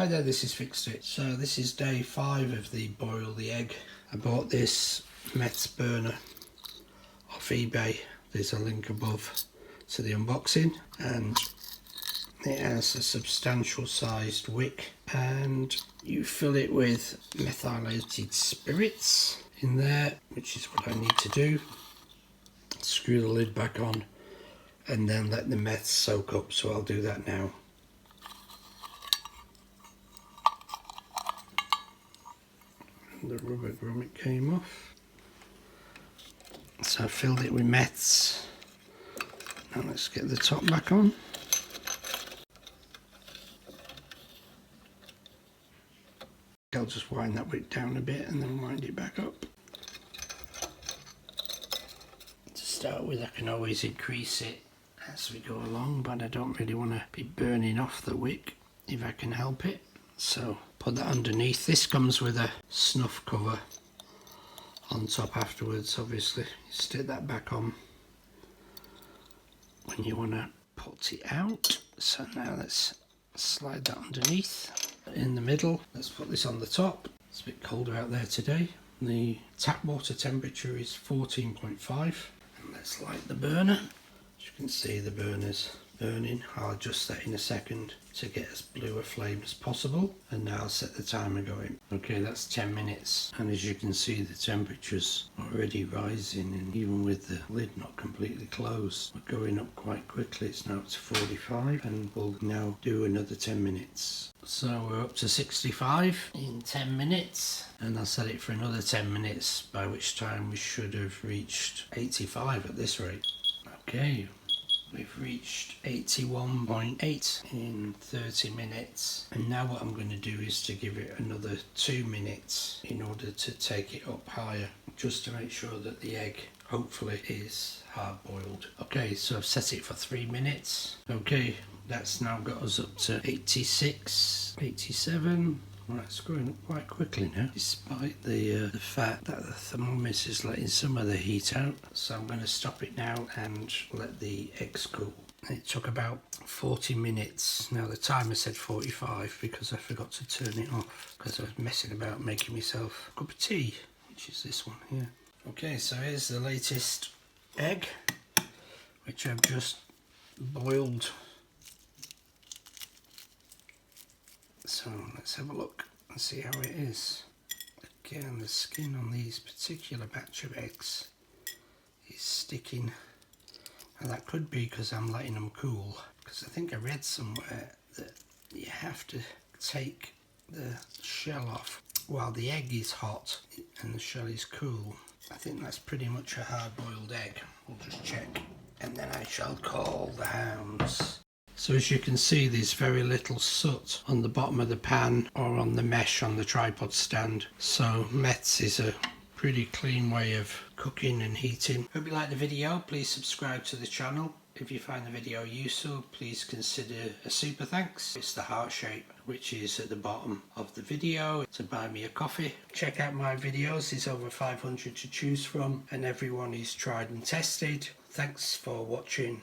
Hi there, this is Fixed It. So this is day 5 of the boil the egg. I bought this Meths burner off eBay. There's a link above to the unboxing, and it has a substantial sized wick, and you fill it with methylated spirits in there, which is what I need to do. Screw the lid back on and then let the meths soak up, so I'll do that now. The rubber grommet came off, so I filled it with meths. Now let's get the top back on. I'll just wind that wick down a bit and then wind it back up. To start with, I can always increase it as we go along, but I don't really want to be burning off the wick if I can help it. So put that underneath. This comes with a snuff cover on top afterwards. Obviously you stick that back on when you want to put it out. So now let's slide that underneath. In the middle, let's put this on the top. It's a bit colder out there today. The tap water temperature is 14.5, and let's light the burner. As you can see, the burner's burning. I'll adjust that in a second to get as blue a flame as possible, and now I'll set the timer going. Okay, that's 10 minutes, and as you can see, the temperature's already rising, and even with the lid not completely closed, we're going up quite quickly. It's now up to 45, and we'll now do another 10 minutes. So we're up to 65 in 10 minutes, and I'll set it for another 10 minutes, by which time we should have reached 85 at this rate. Okay, we've reached 81.8 in 30 minutes, and now what I'm going to do is to give it another 2 minutes in order to take it up higher, just to make sure that the egg hopefully is hard boiled. Okay, so I've set it for 3 minutes. Okay, that's now got us up to 86, 87. Right, it's going up quite quickly now, despite the fact that the thermometer is letting some of the heat out. So I'm going to stop it now and let the eggs cool. It took about 40 minutes. Now the timer said 45 because I forgot to turn it off, because I was messing about making myself a cup of tea, which is this one here. Okay, so here's the latest egg, which I've just boiled. So let's have a look and see how it is. Again, the skin on these particular batch of eggs is sticking, and that could be because I'm letting them cool, because I think I read somewhere that you have to take the shell off while the egg is hot and the shell is cool. I think that's pretty much a hard-boiled egg. We'll just check, and then I shall call the hounds. So as you can see, there's very little soot on the bottom of the pan or on the mesh on the tripod stand. So Meths is a pretty clean way of cooking and heating. Hope you like the video. Please subscribe to the channel. If you find the video useful, please consider a super thanks. It's the heart shape, which is at the bottom of the video, to buy me a coffee. Check out my videos. There's over 500 to choose from, and everyone is tried and tested. Thanks for watching.